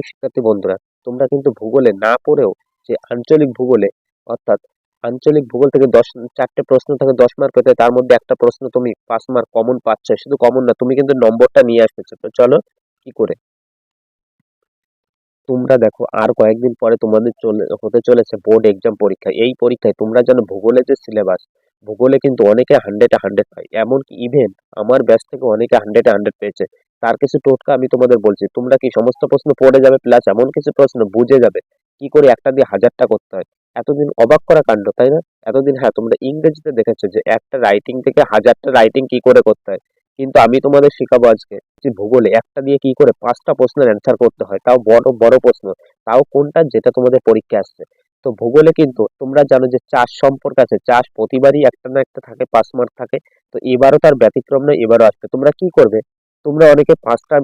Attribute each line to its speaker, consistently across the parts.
Speaker 1: শিক্ষার্থী বন্ধুরা, তোমরা কিন্তু ভূগোলে না পড়েও যে আঞ্চলিক ভূগোলে অর্থাৎ আঞ্চলিক ভূগোল থেকে 4টে প্রশ্ন থাকে 10 মার্ক পেতে, তার মধ্যে একটা প্রশ্ন তুমি 5 মার্ক কমন পাচ্ছ। শুধু কমন না, তুমি কিন্তু নম্বরটা নিয়ে আসতেছো। তো চলো কি করে। তোমরা দেখো আর কয়েকদিন পরে তোমাদের হতে চলেছে বোর্ড এক্সাম পরীক্ষা। এই পরীক্ষায় তোমরা জানো ভূগোলের যে সিলেবাস, ভূগোলে কিন্তু অনেকে 100-এ 100 পায়। এমনকি ইভেন আমার ব্যাচ থেকে অনেকে 100-এ 100 পেয়েছে। তার কিছু টোটকা আমি তোমাদের বলছি। তোমরা কি সমস্ত প্রশ্ন পড়ে যাবে, প্লাস এমন কিছু প্রশ্ন বুঝে যাবে কি করে একটা দিয়ে হাজারটা করতে হয়। এতদিন অবাক করা কাণ্ড, তাই না? এতদিন হ্যাঁ তোমরা ইংরেজিতে দেখেছো যে একটা রাইটিং থেকে হাজারটা রাইটিং কি করে করতে হয়, কিন্তু আমি তোমাদের শেখাবো আজকে যে ভূগোলে একটা দিয়ে কি করে 5টা প্রশ্নের অ্যান্সার করতে হয়, তাও বড় বড় প্রশ্ন, তাও কোনটা যেটা তোমাদের পরীক্ষায় আসছে। তো ভূগোলে কিন্তু তোমরা জানো যে চাষ সম্পর্কে আছে, চাষ প্রতিবারই একটা না একটা থাকে, 5 মার্ক থাকে। তো এবারও তার ব্যতিক্রম নয়, এবারও আসবে। তোমরা কি করবে, তোমরা অনেকে 5টা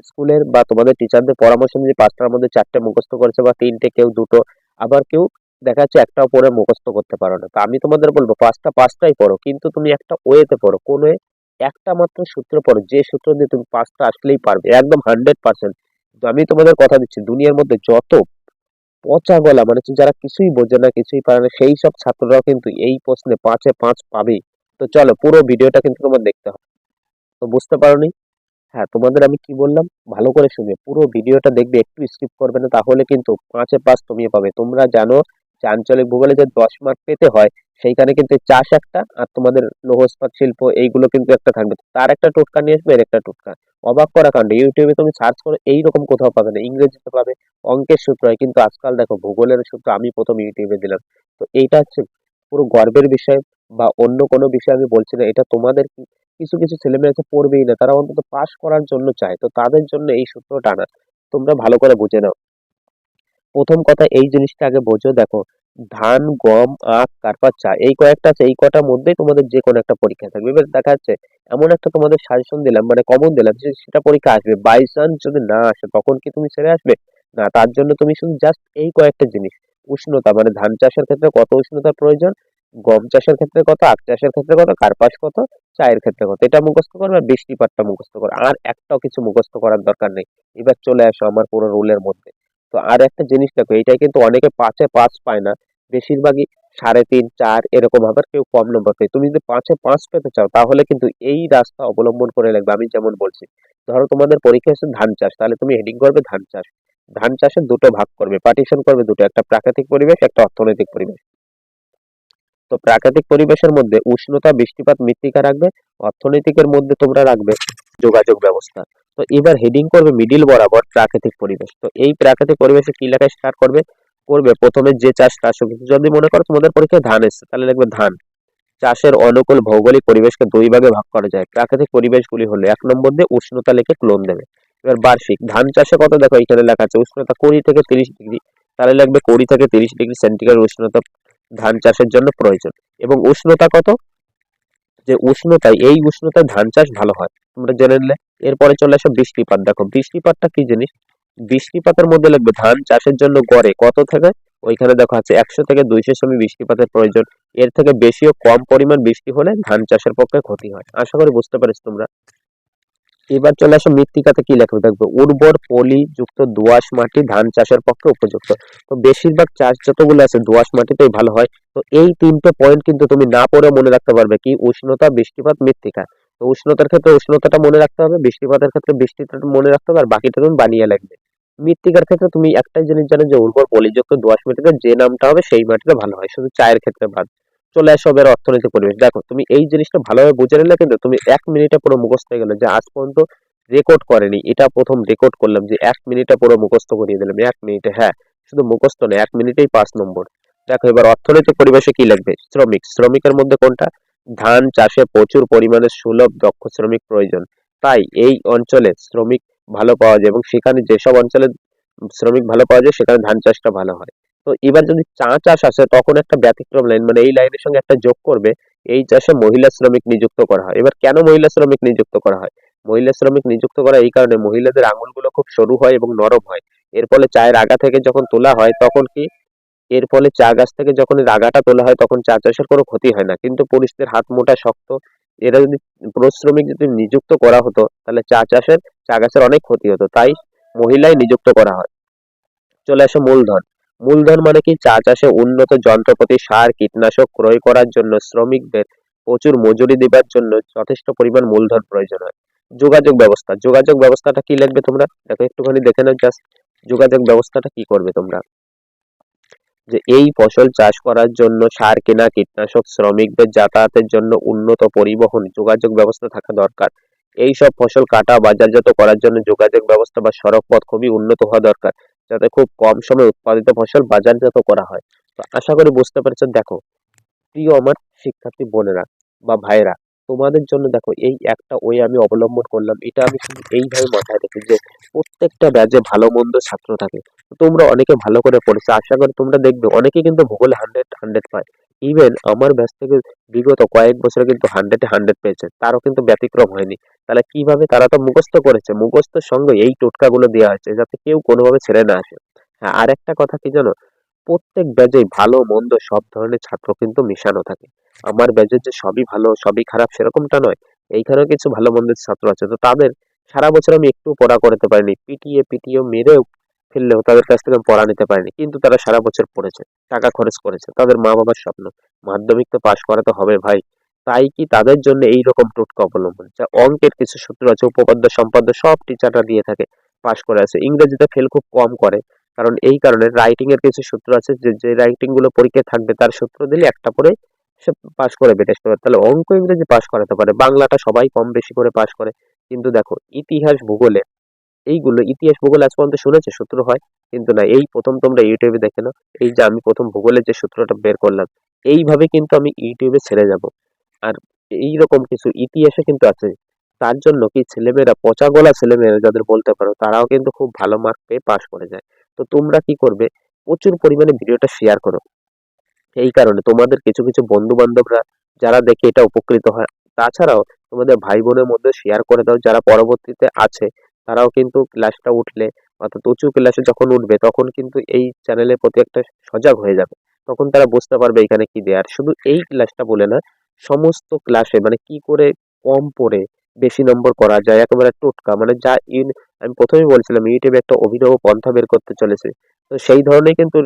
Speaker 1: স্কুলের বা তোমাদের টিচারদের পরামর্শ নিয়ে 5টার মধ্যে 4টে মুখস্থ করেছে বা 3টে, কেউ 2টো, আবার কেউ দেখা যাচ্ছে একটাও পড়ে মুখস্থ করতে পারো না। তো আমি তোমাদের বলবো 5টাই পড়ো, কিন্তু তুমি একটা ওয়েতে পড়ো। কোন ওয়ে? একটা মাত্র সূত্র পড়ো, যে সূত্র দিয়ে তুমি 5টা আসলেই পারবে, একদম 100%। তো আমি তোমাদের কথা দিচ্ছি, দুনিয়ার মধ্যে যত পচা গলা মানে হচ্ছে যারা কিছুই বোঝে না, কিছুই পারে না, সেই সব ছাত্ররাও কিন্তু এই প্রশ্নে 5-এ 5 পাবেই। তো চলো পুরো ভিডিওটা কিন্তু তোমার দেখতে হবে। তো বুঝতে পারোনি? হ্যাঁ, তোমাদের আমি কি বললাম ভালো করে শুনে পুরো ভিডিওটা দেখবে, একটু স্কিপ করবে না, তাহলে কিন্তু 5-এ 5 তুমি পাবে। তোমরা জানো যে আঞ্চলিক ভূগোলে যে 10 মার্ক পেতে হয়, সেইখানে কিন্তু চাষ একটা আর তোমাদের লৌহ ইস্পাত শিল্প এইগুলো কিন্তু একটা থাকবে। তার একটা টোটকা নিয়ে আসবে, এর একটা টোটকা। অবাক করা কাণ্ড, ইউটিউবে তুমি সার্চ করো এইরকম কোথাও পাবে না। ইংরেজিতে পাবে, অঙ্কের সূত্র হয়, কিন্তু আজকাল দেখো ভূগোলের সূত্র আমি প্রথম ইউটিউবে দিলাম। তো এইটা হচ্ছে পুরো গর্বের বিষয়। বা অন্য কোনো বিষয় আমি বলছি না, এটা তোমাদের কিছু কিছু ছেলেমেয়ে আছে পড়বেই না, তারা অন্তত পাস করার জন্য চায়, তো তাদের জন্য এই সূত্রটা আনা। তোমরা ভালো করে বুঝে নাও। প্রথম কথা এই জিনিসটা আগে বোঝো। দেখো, ধান, গম, আখ, কার্পাস, চা, এই কয়েকটা আছে, এই কটার মধ্যেই তোমাদের যে কোনো একটা পরীক্ষা থাকবে। এবার দেখা যাচ্ছে এমন একটা তোমাদের সাজেশন দিলাম, মানে কমন দিলাম, যে সেটা পরীক্ষা আসবে। বাই চান্স যদি না আসে তখন কি তুমি ছেড়ে আসবে? না, তার জন্য তুমি শুধু জাস্ট এই কয়েকটা জিনিস, উষ্ণতা মানে ধান চাষের ক্ষেত্রে কত উষ্ণতার প্রয়োজন, গম চাষের ক্ষেত্রে কত, আখ চাষের ক্ষেত্রে কত, কার্পাস কত, চায়ের ক্ষেত্রে কত, এটা মুখস্থ করবে। আর বৃষ্টিপাতটা মুখস্থ করো, আর একটাও কিছু মুখস্থ করার দরকার নেই। এবার চলে আসো আমার পুরো রুলের মধ্যে। তো আর একটা জিনিস দেখো, এইটাই কিন্তু অনেকে 5-এ 5 পায় না, বেশিরভাগই 3.5-4 এরকম, আবার কেউ কম নম্বর পায়। তুমি যদি 5-এ 5 পেতে চাও তাহলে কিন্তু এই রাস্তা অবলম্বন করে লাগবে আমি যেমন বলছি। ধরো তোমাদের পরীক্ষা হচ্ছে ধান চাষ, তাহলে তুমি হেডিং করবে ধান চাষ। ধান চাষের দুটো ভাগ করবে, পার্টিশন করবে দুটো, একটা প্রাকৃতিক পরিবেশ, একটা অর্থনৈতিক পরিবেশ। তো প্রাকৃতিক পরিবেশের মধ্যে উষ্ণতা, বৃষ্টিপাত, মৃত্তিকা রাখবে। অর্থনৈতিকের মধ্যে তোমরা রাখবে যোগাযোগ ব্যবস্থা। তো এবার হেডিং করবে মিডিল বরাবর প্রাকৃতিক পরিবেশ। তো এই প্রাকৃতিক পরিবেশে কি লেখা স্টার্ট করবে? করবে প্রথমে যে চাষ তার সঙ্গে, যদি মনে করো তোমাদের পরীক্ষায় ধান এসেছে তাহলে লিখবে ধান। চাষের অনুকূল ভৌগোলিক পরিবেশকে দুই ভাগে ভাগ করা যায়। প্রাকৃতিক পরিবেশগুলি হলো 1 নম্বর দিয়ে উষ্ণতা লিখে ক্লোন দেবে। এবার বার্ষিক ধান চাষে কত, দেখো এখানে লেখা আছে উষ্ণতা 20 থেকে 30 ডিগ্রি, তাহলে লাগবে 20 থেকে 30 ডিগ্রি সেন্টিগ্রেড উষ্ণতা ধান চাষের জন্য প্রয়োজন। এবং উষ্ণতা কত, যে উষ্ণতায়, এই উষ্ণতায় ধান চাষ ভালো হয়, তোমরা জেনে নিলে। এরপরে চলে আসো বৃষ্টিপাত। দেখো বৃষ্টিপাতটা কি জিনিস, বৃষ্টিপাতের মধ্যে লাগবে ধান চাষের জন্য গড়ে কত থেকে, ওইখানে দেখো আছে 100 থেকে 200 সেমি বৃষ্টিপাতের প্রয়োজন। এর থেকে বেশি ও কম পরিমাণ বৃষ্টি হলে ধান চাষের পক্ষে ক্ষতি হয়। আশা করি বুঝতে পারছো তোমরা। এবার চলে আসো মৃত্তিকাতে কি লেখা থাকবে, উর্বর পলি যুক্ত দোআঁশ মাটি ধান চাষের পক্ষে উপযুক্ত। তো বেশিরভাগ চাষ যতগুলো আছে দোআঁশ মাটিতেই ভালো হয়। তো এই 3টে পয়েন্ট কিন্তু তুমি না পড়ে মনে রাখতে পারবে, কি উষ্ণতা, বৃষ্টিপাত, মৃত্তিকা। তো উষ্ণতার ক্ষেত্রে উষ্ণতাটা মনে রাখতে হবে, বৃষ্টিপাতের ক্ষেত্রে বৃষ্টিটা মনে রাখতে হবে, আর বাকিটা তুমি বানিয়ে লাগবে। মৃত্তিকার ক্ষেত্রে তুমি একটাই জিনিস জানো, যে উর্বর পলিযুক্ত দোআঁশ মাটিতে যে নামটা হবে সেই মাটিতে ভালো হয়, শুধু চায়ের ক্ষেত্রে বাদ। চলে আসো এবার অর্থনৈতিক পরিবেশ। দেখো তুমি এই জিনিসটা ভালোভাবে বুঝে নিলে কিন্তু তুমি 1 মিনিটে পুরো মুখস্থ হয়ে গেল, যে আজ পর্যন্ত রেকর্ড করেনি, এটা প্রথম রেকর্ড করলাম যে 1 মিনিটে পুরো মুখস্থ করিয়ে দিলাম। 1 মিনিটে, হ্যাঁ, শুধু মুখস্থ নয়, 1 মিনিটেই 5 নম্বর। দেখো এবার অর্থনৈতিক পরিবেশে কি লাগবে, শ্রমিক। শ্রমিকের মধ্যে কোনটা, ধান চাষে প্রচুর পরিমাণে সুলভ দক্ষ শ্রমিক প্রয়োজন, তাই এই অঞ্চলে শ্রমিক ভালো পাওয়া যায়, এবং সেখানে যেসব অঞ্চলে শ্রমিক ভালো পাওয়া যায় সেখানে ধান চাষটা ভালো হয়। তো এবার যদি চা চাষ আসে তখন একটা ব্যতিক্রম লাইন, মানে এই লাইনের সঙ্গে একটা যোগ করবে, এই চাষে মহিলা শ্রমিক নিযুক্ত করা হয়। এবার কেন মহিলা শ্রমিক নিযুক্ত করা হয়, মহিলা শ্রমিক নিযুক্ত করা এই কারণে, মহিলাদের আঙুলগুলো খুব সরু হয় এবং নরম হয়। এর ফলে চায়ের আগা থেকে যখন তোলা হয় তখন কি, এর ফলে চা গাছ থেকে যখন এর আগাটা তোলা হয় তখন চা চাষের কোনো ক্ষতি হয় না। কিন্তু পুরুষদের হাত মোটা শক্ত, এরা যদি পুরুষ শ্রমিক যদি নিযুক্ত করা হতো তাহলে চা গাছের অনেক ক্ষতি হতো। তাই মহিলাই নিযুক্ত করা হয়। চলে আসে মূলধন। মূলধন মানে কি, চা চাষে উন্নত যন্ত্রপাতি, সার, কীটনাশক ক্রয় করার জন্য শ্রমিকদের প্রচুর মজুরি দেবার জন্য যথেষ্ট পরিমাণ মূলধন প্রয়োজন হয়। যোগাযোগ ব্যবস্থা, যোগাযোগ ব্যবস্থাটা কি লিখবে তোমরা দেখো, একটুখানি দেখে নাও জাস্ট যোগাযোগ ব্যবস্থাটা কি করবে তোমরা। যে এই ফসল চাষ করার জন্য সার কেনা, কীটনাশক, শ্রমিকদের যাতায়াতের জন্য উন্নত পরিবহন যোগাযোগ ব্যবস্থা থাকা দরকার। এই সব ফসল কাটা বাজারজাত করার জন্য যোগাযোগ ব্যবস্থা বা সড়ক পথ খুবই উন্নত হওয়া দরকার, যাতে খুব কম সময়ে উৎপাদিত ফসল বাজারজাত করা হয়। তো আশা করি বুঝতে পেরেছো। দেখো প্রিয় আমার শিক্ষার্থী বোনেরা বা ভাইয়েরা, তোমাদের জন্য দেখো এই একটা ওয়ে আমি অবলম্বন করলাম, এটা আমি শুধু এইভাবে মাথায় রেখে যে প্রত্যেকটা ব্যাচে ভালো মন্দ ছাত্র থাকে। তো তোমরা অনেকে ভালো করে পড়েছো, আশা করি তোমরা দেখবে অনেকে কিন্তু ভূগোলে 100 পায়। ইভেন আমার ব্যাচ থেকে বিগত কয়েক বছরে কিন্তু 100 পেয়েছে, তারও কিন্তু ব্যতিক্রম হয়নি। তাহলে কিভাবে, তারা তো মুখস্থ করেছে, মুখস্থের সঙ্গে এই টোটকাগুলো দেওয়া হয়েছে যাতে কেউ কোনোভাবে ছেড়ে না আসে। হ্যাঁ, আর একটা কথা কি জানো, প্রত্যেক ব্যাচেই ভালো মন্দ সব ধরনের ছাত্র কিন্তু মিশানো থাকে। আমার ব্যাচের যে সবই ভালো সবই খারাপ সেরকমটা নয়, এইখানেও কিছু ভালো মন্দের ছাত্র আছে। তো তাদের সারা বছর আমি একটু পড়া করাতে পারিনি, পিটিয়ে পিটিয়ে মেরেও ফেললেও তাদের কাছ থেকে আমি পড়া নিতে পারিনি, কিন্তু তারা সারা বছর পড়েছে, টাকা খরচ করেছে, তাদের মা বাবার স্বপ্ন মাধ্যমিক তো পাশ করাতে হবে ভাই। তাই কি তাদের জন্য এই রকম টোটকা অবলম্বন, যা অঙ্কের কিছু সূত্র আছে, উপপাদ্য সম্পাদ্য সব টিচাররা দিয়ে থাকে, পাশ করে আছে। ইংরেজিতে ফেল খুব কম করে, কারণ এই কারণে রাইটিং এর কিছু সূত্র আছে, যে যে রাইটিং গুলো পরীক্ষায় থাকবে তার সূত্র দিলে একটা পরে সে পাস করে বের আসতে পারে। তাহলে অঙ্ক ইংরেজি পাস করাতে পারে, বাংলাটা সবাই কম বেশি করে পাস করে। কিন্তু দেখো ইতিহাস ভূগোলে, এইগুলো ইতিহাস ভূগোল আজ পর্যন্ত শুনেছে সূত্র হয়? কিন্তু না, এই প্রথম তোমরা ইউটিউবে দেখে নাও, এই যে আমি প্রথম ভূগোলের যে সূত্রটা বের করলাম, এইভাবে কিন্তু আমি ইউটিউবে ছেড়ে যাব। আর এইরকম কিছু ইতিহাসে কিন্তু আছে। তার জন্য কি ছেলেমেয়েরা, পচা গলা ছেলেমেয়েরা যাদের বলতে পারো, তারাও কিন্তু খুব ভালো মার্ক পেয়ে পাশ করে যায়। তো তোমরা কি করবে, প্রচুর পরিমাণে ভিডিওটা শেয়ার করো। এই কারণে তোমাদের কিছু কিছু বন্ধু বান্ধবরা যারা দেখে এটা উপকৃত হয়, তাছাড়াও তোমাদের ভাই বোনের মধ্যে শেয়ার করে দাও, যারা পরবর্তীতে আছে তারাও কিন্তু ক্লাসটা উঠলে, অর্থাৎ উঁচু ক্লাসে যখন উঠবে তখন কিন্তু এই চ্যানেলের প্রতি একটা সজাগ হয়ে যাবে। তখন তারা বুঝতে পারবে এখানে কি দেয়। আর শুধু এই ক্লাসটা বলে না, সমস্ত ক্লাসে মানে কি করে কম পড়ে বেশি নম্বর করা যায়, একেবারে টোটকা মানে যা আমি প্রথমেই বলছিলাম ইউটিউবে একটা অভিনব পন্থা বের করতে চলেছে। তো সেই ধরনের কিন্তু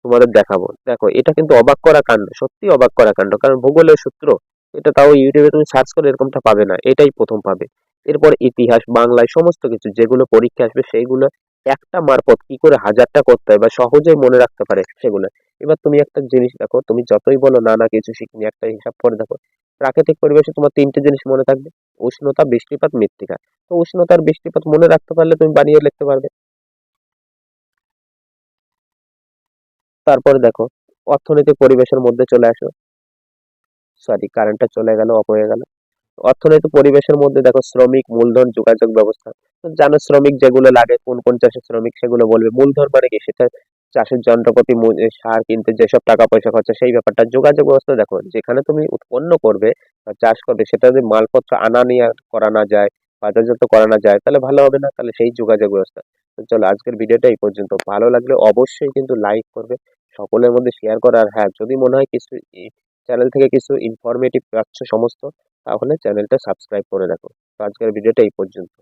Speaker 1: তোমাদের দেখাবো। দেখো এটা কিন্তু অবাক করা কাণ্ড, সত্যি অবাক করা কাণ্ড, কারণ ভূগোলের সূত্র এটা তাও ইউটিউবে তুমি সার্চ করে এরকমটা পাবে না, এটাই প্রথম পাবে। এরপর ইতিহাস, বাংলায় সমস্ত কিছু যেগুলো পরীক্ষা আসবে সেইগুলো একটা মারফত কি করে হাজারটা করতে হয় বা সহজেই মনে রাখতে পারে সেগুলো। এবার তুমি একটা জিনিস দেখো, তুমি যতই বলো না না কিছু শিখিনি, একটা হিসাব করে দেখো, প্রাকৃতিক পরিবেশে তোমার তিনটে জিনিস মনে থাকবে: উষ্ণতা, বৃষ্টিপাত, মৃত্তিকা। তো উষ্ণতা আর বৃষ্টিপাত মনে রাখতে পারলে তুমি বানিয়ে লিখতে পারবে। তারপরে দেখো অর্থনৈতিক পরিবেশের মধ্যে চলে আসো। সরি, কারেন্টটা চলে গেল, অফ হয়ে গেল। অর্থনৈতিক পরিবেশের মধ্যে দেখো শ্রমিক, মূলধন, যোগাযোগ ব্যবস্থা। তো জানো শ্রমিক যেগুলো লাগে, কোন কোন চাষের শ্রমিক সেগুলো বলবে। মূলধন মানে কি, সেটা চাষের যন্ত্রপাতি, সার কিনতে যেসব টাকা পয়সা খরচা সেই ব্যাপারটা। যোগাযোগ ব্যবস্থা দেখো, যেখানে তুমি উৎপন্ন করবে বা চাষ করবে সেটা যদি মালপত্র আনা নেওয়া করা না যায়, বাজারজাত করা না যায়, তাহলে ভালো হবে না, তাহলে সেই যোগাযোগ ব্যবস্থা। তো চলো আজকের ভিডিওটা এই পর্যন্ত। ভালো লাগলে অবশ্যই কিন্তু লাইক করবে, সকলের মধ্যে শেয়ার করা। আর হ্যাঁ, যদি মনে হয় কিছু চ্যানেল থেকে কিছু ইনফরমেটিভ পাচ্ছ সমস্ত, তাহলে চ্যানেলটা সাবস্ক্রাইব করে রাখো। তো আজকের ভিডিওটা এই পর্যন্ত।